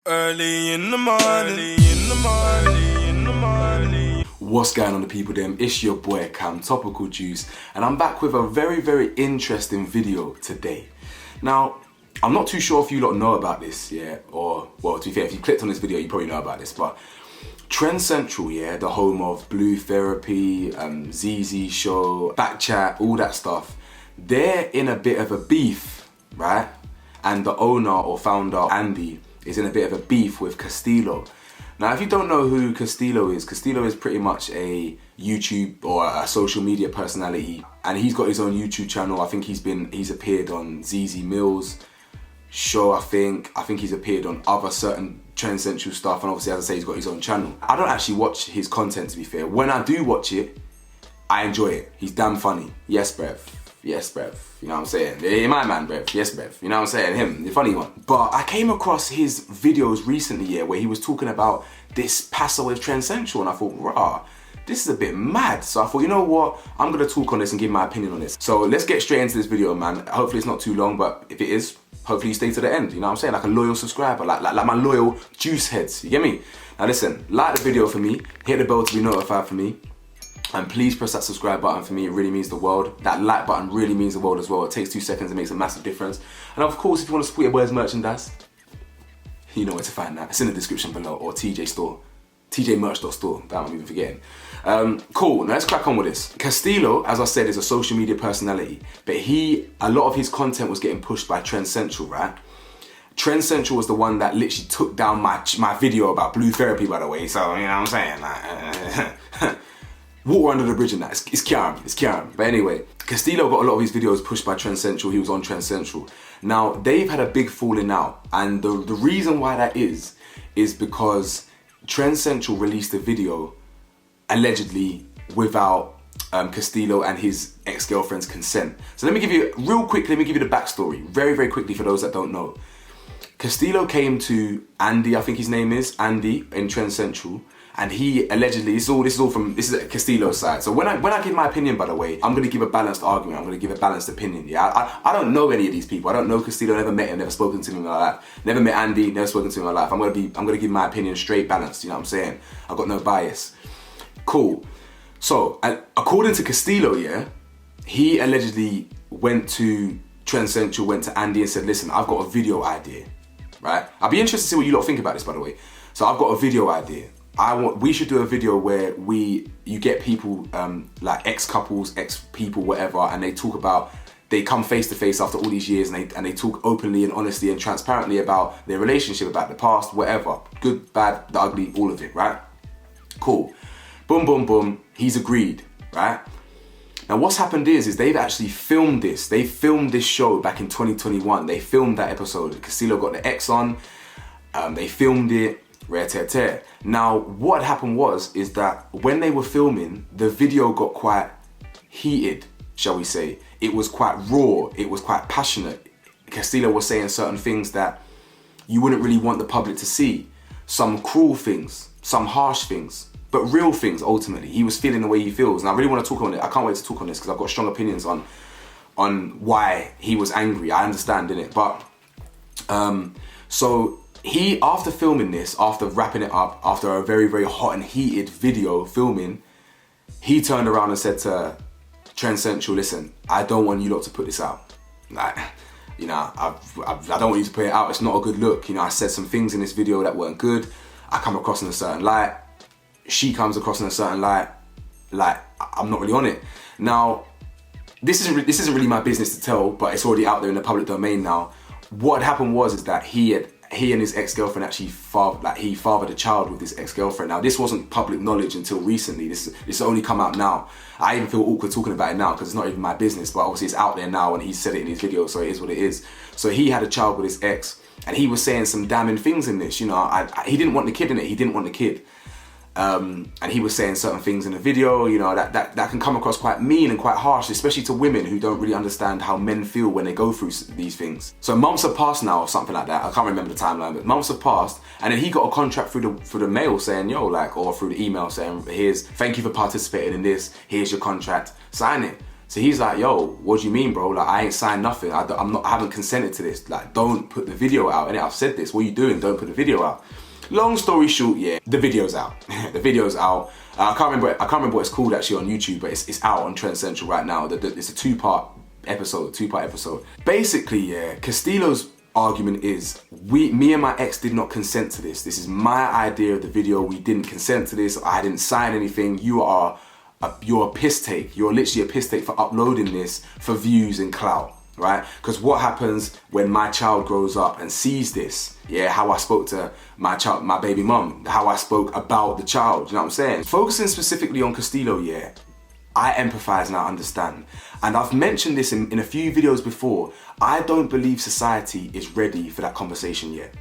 Early in the morning. What's going on, the people them? It's your boy Cam, Topical Juice, and I'm back with a very interesting video today. Now, I'm not too sure if you lot know about this, yeah, or, well, to be fair, if you clicked on this video, you probably know about this, but Centrl, yeah, the home of Blue Therapy, ZZ Show, Backchat, all that stuff, they're in a bit of a beef, right? And the owner or founder, Andy, is in a bit of a beef with Castillo. Now, if you don't know who Castillo is pretty much a YouTube or a social media personality, and he's got his own YouTube channel. I think he's appeared on ZZ Mills show, I think he's appeared on other certain Centrl stuff, and obviously, as I say, he's got his own channel. I don't actually watch his content, to be fair. When I do watch it, I enjoy it. He's damn funny. Yes, bruv. Yes, bruv. You know what I'm saying? Hey, my man, bruv. Yes, bruv. You know what I'm saying? Him, the funny one. But I came across his videos recently, yeah, where he was talking about this passer with Centrl, and I thought, rah, this is a bit mad. So I thought, you know what? I'm gonna talk on this and give my opinion on this. So let's get straight into this video, man. Hopefully it's not too long, but if it is, hopefully you stay to the end. You know what I'm saying? Like a loyal subscriber, like my loyal juice heads. You get me? Now listen, like the video for me, hit the bell to be notified for me. And please press that subscribe button for me, it really means the world. That like button really means the world as well. It takes 2 seconds, it makes a massive difference. And of course, if you want to support your boys' merchandise, you know where to find that. It's in the description below, or TJ store. TJmerch.store, that I'm even forgetting. Cool, now let's crack on with this. Castillo, as I said, is a social media personality, but a lot of his content was getting pushed by Centrl, right? Centrl was the one that literally took down my video about Blue Therapy, by the way, so, you know what I'm saying? Like, water under the bridge and that, it's Kieran. But anyway, Castillo got a lot of his videos pushed by Centrl, he was on Centrl. Now, they've had a big falling out, and the reason why that is because Centrl released a video, allegedly, without Castillo and his ex-girlfriend's consent. So let me give you the backstory, very quickly for those that don't know. Castillo came to Andy, I think his name is, Andy, in Centrl, and he allegedly, this is Castillo's side. So when I give my opinion, by the way, I'm gonna give a balanced argument, I'm gonna give a balanced opinion, yeah? I don't know any of these people, I don't know Castillo, never met him, never spoken to him in my life. Never met Andy, never spoken to him in my life. I'm gonna give my opinion straight balanced, you know what I'm saying? I've got no bias. Cool. So, according to Castillo, yeah, he allegedly went to Centrl, went to Andy and said, listen, I've got a video idea, right? I'd be interested to see what you lot think about this, by the way. So I've got a video idea. We should do a video where you get people like ex-couples, ex-people, whatever, and they come face to face after all these years, and they talk openly and honestly and transparently about their relationship, about the past, whatever, good, bad, the ugly, all of it, right? Cool. Boom. He's agreed, right? Now what's happened is they've actually filmed this. They filmed this show back in 2021. They filmed that episode. Castillo got the ex on. They filmed it. Rare tear tear. Now, what happened is that when they were filming, the video got quite heated, shall we say. It was quite raw, it was quite passionate. Castillo was saying certain things that you wouldn't really want the public to see. Some cruel things, some harsh things, but real things ultimately. He was feeling the way he feels. And I really want to talk on it. I can't wait to talk on this because I've got strong opinions on why he was angry. I understand, innit? But, so, he, after filming this, after wrapping it up, after a very hot and heated video filming, he turned around and said to Centrl, listen, I don't want you lot to put this out. Like, you know, I don't want you to put it out, it's not a good look. You know, I said some things in this video that weren't good. I come across in a certain light. She comes across in a certain light. Like, I'm not really on it. Now, this isn't really my business to tell, but it's already out there in the public domain now. What happened is that he and his ex-girlfriend actually fathered a child with his ex-girlfriend. Now, this wasn't public knowledge until recently. This only come out now. I even feel awkward talking about it now because it's not even my business, but obviously it's out there now and he said it in his video, so it is what it is. So he had a child with his ex and he was saying some damning things in this, you know. He didn't want the kid in it, he didn't want the kid. And he was saying certain things in the video, you know, that can come across quite mean and quite harsh, especially to women who don't really understand how men feel when they go through these things. So months have passed now or something like that. I can't remember the timeline, but months have passed, and then he got a contract through the mail saying, yo, like, or through the email saying, thank you for participating in this, here's your contract, sign it. So he's like, yo, what do you mean, bro? Like, I ain't signed nothing. I haven't consented to this. Like, don't put the video out. And I've said this, what are you doing? Don't put the video out. Long story short, yeah, the video's out. The video's out. I can't remember what it's called actually on YouTube, but it's out on Centrl right now. It's a two-part episode. Basically, yeah, Castillo's argument is, me and my ex did not consent to this. This is my idea of the video. We didn't consent to this. I didn't sign anything. You're a piss take. You're literally a piss take for uploading this for views and clout, right? Because what happens when my child grows up and sees this? Yeah, how I spoke to my baby mum, how I spoke about the child, you know what I'm saying? Focusing specifically on Castillo, yeah, I empathize and I understand. And I've mentioned this in a few videos before. I don't believe society is ready for that conversation yet.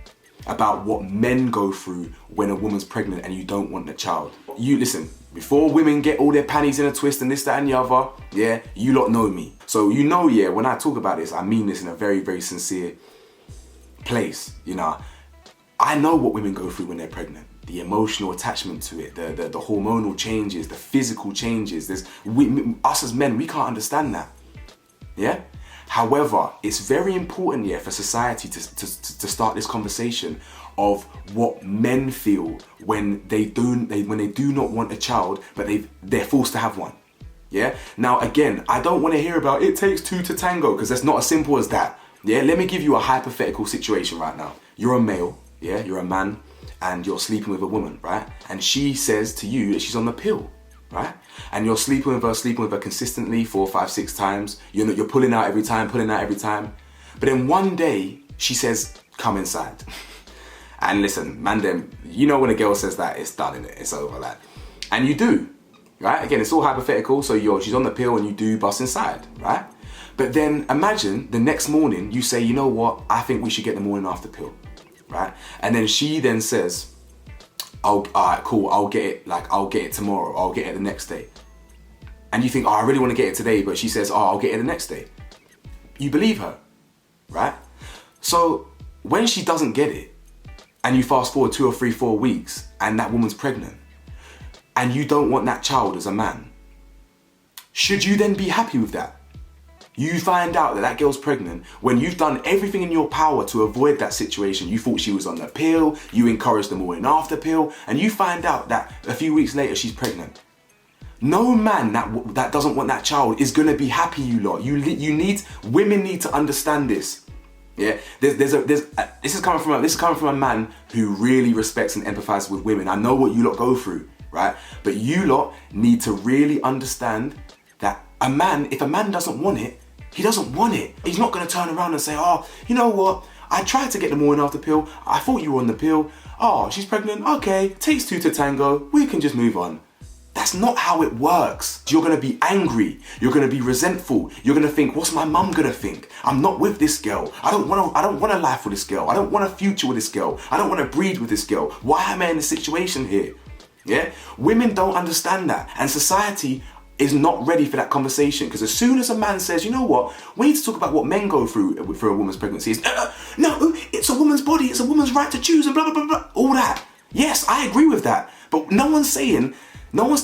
About what men go through when a woman's pregnant and you don't want the child. You listen, before women get all their panties in a twist and this, that and the other, yeah, you lot know me. So you know, yeah, when I talk about this, I mean this in a very, very sincere place, you know. I know what women go through when they're pregnant. The emotional attachment to it, the hormonal changes, the physical changes. Us as men, we can't understand that, yeah? However, it's very important, yeah, for society to start this conversation of what men feel when they do not want a child, but they're forced to have one. Yeah. Now, again, I don't want to hear about it takes two to tango, because that's not as simple as that. Yeah. Let me give you a hypothetical situation right now. You're a male. Yeah. You're a man, and you're sleeping with a woman, right? And she says to you that she's on the pill. Right? And you're sleeping with her consistently 4, 5, 6 times. You're pulling out every time. But then one day she says, come inside. And listen, man, them, you know when a girl says that, it's done, innit? It's over, like. And you do, right? Again, it's all hypothetical, so she's on the pill and you do bust inside, right? But then imagine the next morning you say, you know what? I think we should get the morning after pill, right? And then she then says, all right, cool, I'll get it tomorrow, I'll get it the next day. And you think, oh, I really want to get it today, but she says, oh, I'll get it the next day. You believe her, right? So when she doesn't get it, and you fast forward 2 or 3, 4 weeks, and that woman's pregnant, and you don't want that child as a man, should you then be happy with that? You find out that girl's pregnant when you've done everything in your power to avoid that situation. You thought she was on the pill, you encouraged the morning after pill, and you find out that a few weeks later she's pregnant. No man that doesn't want that child is gonna be happy, you lot. Women need to understand this. Yeah, this is coming from a man who really respects and empathizes with women. I know what you lot go through, right? But you lot need to really understand that if a man doesn't want it, he doesn't want it. He's not going to turn around and say, oh, you know what? I tried to get the morning after pill. I thought you were on the pill. Oh, she's pregnant. Okay, takes two to tango. We can just move on. That's not how it works. You're going to be angry. You're going to be resentful. You're going to think, what's my mum going to think? I'm not with this girl. I don't want a life with this girl. I don't want a future with this girl. I don't want to breed with this girl. Why am I in this situation here? Yeah? Women don't understand that. And society is not ready for that conversation, because as soon as a man says, you know what, we need to talk about what men go through for a woman's pregnancy, no, it's a woman's body, it's a woman's right to choose, and blah, blah, blah, blah, all that. Yes, I agree with that, but no one's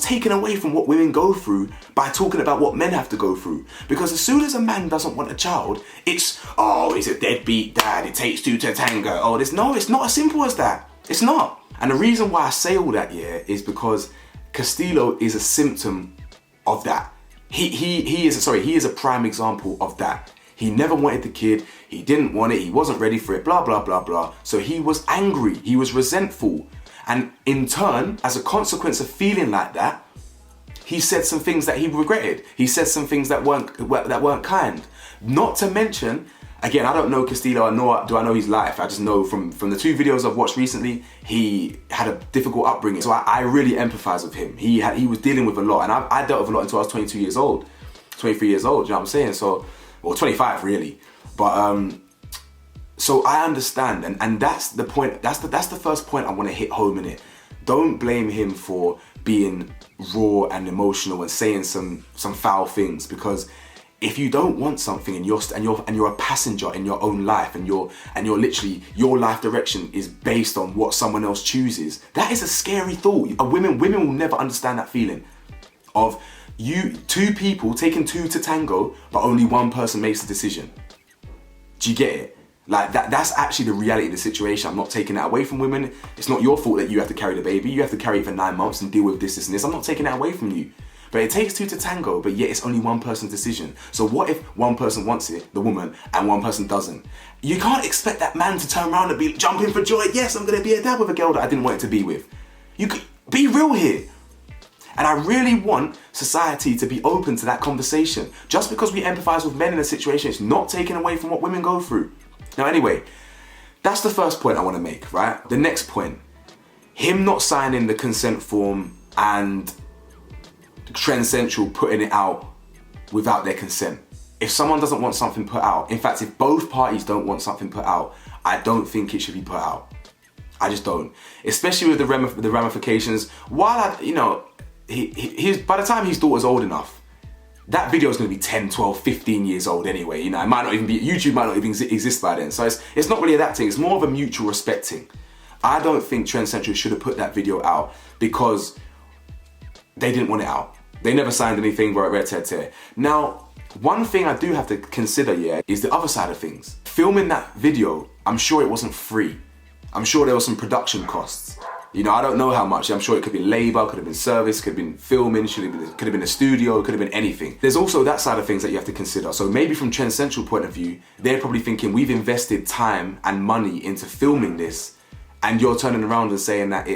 taking away from what women go through by talking about what men have to go through. Because as soon as a man doesn't want a child, it's a deadbeat dad, it takes two to tango, it's not as simple as that. It's not. And the reason why I say all that, yeah, is because Castillo is a symptom of that. He is a prime example of that. He never wanted the kid, he didn't want it, he wasn't ready for it, blah, blah, blah, blah. So he was angry, he was resentful. And in turn, as a consequence of feeling like that, he said some things that he regretted. He said some things that weren't kind. Not to mention, again, I don't know Castillo, do I know his life? I just know from the 2 videos I've watched recently, he had a difficult upbringing. So I really empathize with him. He was dealing with a lot, and I dealt with a lot until I was 22 years old, 23 years old, you know what I'm saying? So, well, 25 really. But so I understand, and that's the point. That's the first point I want to hit home in it. Don't blame him for being raw and emotional and saying some foul things, because if you don't want something and you're a passenger in your own life, and you're literally, your life direction is based on what someone else chooses, that is a scary thought. Women will never understand that feeling of two people taking two to tango, but only one person makes the decision. Do you get it? Like that's actually the reality of the situation. I'm not taking that away from women. It's not your fault that you have to carry the baby. You have to carry it for 9 months and deal with this and this. I'm not taking that away from you. But it takes two to tango, but yet it's only one person's decision. So what if one person wants it, the woman, and one person doesn't? You can't expect that man to turn around and be jumping for joy. Yes, I'm gonna be a dad with a girl that I didn't want it to be with. You could be real here. And I really want society to be open to that conversation. Just because we empathize with men in a situation, it's not taken away from what women go through. Now anyway, that's the first point I want to make, right? The next point, him not signing the consent form and Centrl putting it out without their consent. If someone doesn't want something put out, in fact, if both parties don't want something put out, I don't think it should be put out. I just don't. Especially with the ramifications. While by the time his daughter's old enough, that video is going to be 10, 12, 15 years old anyway. It might not even be, YouTube might not even exist by then. So it's not really that thing. It's more of a mutual respecting. I don't think Centrl should have put that video out because they didn't want it out. They never signed anything, red. Now, one thing I do have to consider, is the other side of things. Filming that video, I'm sure it wasn't free. I'm sure there were some production costs. I don't know how much. I'm sure it could be labor, could have been service, could have been filming, could have been a studio, could have been anything. There's also that side of things that you have to consider. So maybe from Centrl point of view, they're probably thinking we've invested time and money into filming this, and you're turning around and saying that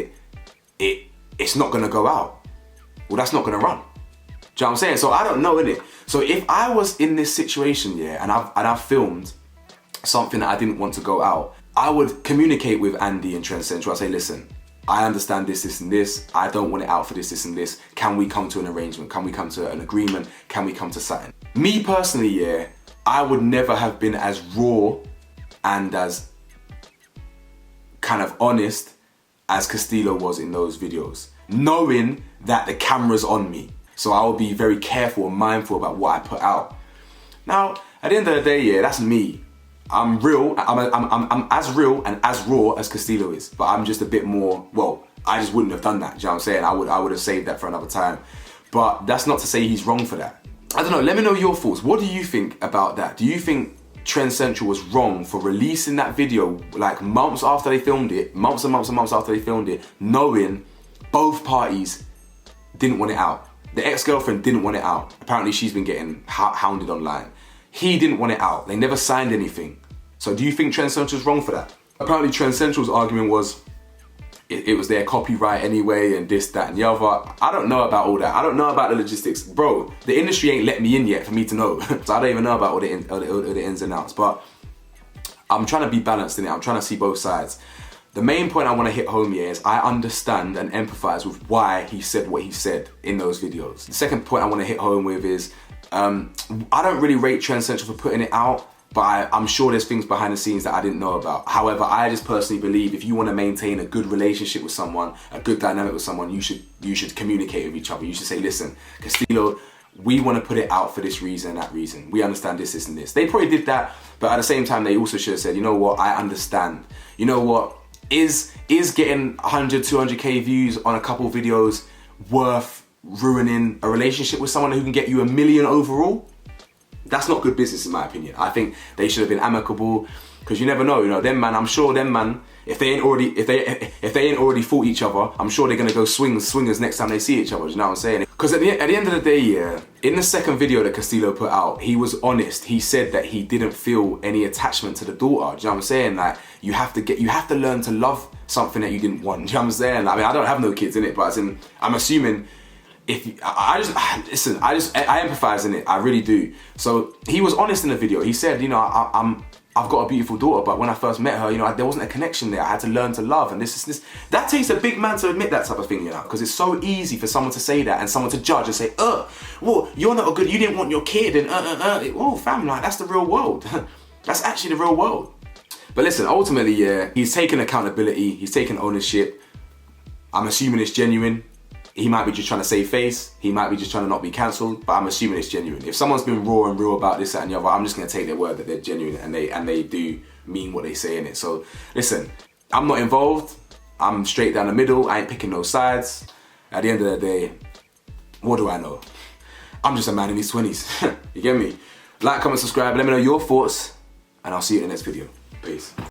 it's not gonna go out. Well, that's not gonna run. Do you know what I'm saying? So I don't know, innit? So if I was in this situation, and I've filmed something that I didn't want to go out, I would communicate with Andy and Centrl. I'd say, listen, I understand this, and this. I don't want it out for this, and this. Can we come to an arrangement? Can we come to an agreement? Can we come to something? Me personally, I would never have been as raw and as kind of honest as Castillo was in those videos, knowing that the camera's on me. So I will be very careful and mindful about what I put out. Now, at the end of the day, that's me. I'm real. I'm as real and as raw as Castillo is, but I'm just a bit more. Well, I just wouldn't have done that. Do you know what I'm saying? I would have saved that for another time. But that's not to say he's wrong for that. I don't know. Let me know your thoughts. What do you think about that? Do you think Centrl was wrong for releasing that video like months after they filmed it, months and months and months after they filmed it, knowing both parties didn't want it out? The ex-girlfriend didn't want it out. Apparently she's been getting hounded online. He didn't want it out. They never signed anything. So do you think Centrl's wrong for that? Apparently Centrl's argument was it was their copyright anyway and this, that and the other. I don't know about all that. I don't know about the logistics. Bro, the industry ain't let me in yet for me to know. So I don't even know about all the ins and outs. But I'm trying to be balanced in it. I'm trying to see both sides. The main point I want to hit home here is I understand and empathize with why he said what he said in those videos. The second point I want to hit home with is I don't really rate Centrl for putting it out, but I'm sure there's things behind the scenes that I didn't know about. However, I just personally believe if you want to maintain a good relationship with someone, a good dynamic with someone, you should communicate with each other. You should say, listen, Castillo, we want to put it out for this reason and that reason. We understand this, and this. They probably did that, but at the same time, they also should have said, you know what, I understand. You know what, is getting 100, 200k views on a couple videos worth ruining a relationship with someone who can get you 1 million overall? That's not good business in my opinion. I think they should have been amicable, because you never know, them man, I'm sure them man, if they ain't already fought each other, I'm sure they're gonna go swingers next time they see each other. Do you know what I'm saying? Because at the end of the day, in the second video that Castillo put out, he was honest. He said that he didn't feel any attachment to the daughter. Do you know what I'm saying? Like you have to learn to love something that you didn't want. Do you know what I'm saying? I mean, I don't have no kids in it, but I'm assuming. I empathize in it, I really do. So he was honest in the video. He said, I've got a beautiful daughter, but when I first met her, there wasn't a connection there. I had to learn to love, and this. That takes a big man to admit that type of thing, because it's so easy for someone to say that and someone to judge and say, well, you're not a good, you didn't want your kid, and oh, fam, like that's the real world. That's actually the real world. But listen, ultimately, he's taken accountability, he's taken ownership. I'm assuming it's genuine. He might be just trying to save face. He might be just trying to not be cancelled, but I'm assuming it's genuine. If someone's been raw and real about this, that and the other, I'm just gonna take their word that they're genuine and they do mean what they say in it. So listen, I'm not involved. I'm straight down the middle. I ain't picking no sides. At the end of the day, what do I know? I'm just a man in his 20s. You get me? Like, comment, subscribe, let me know your thoughts, and I'll see you in the next video. Peace.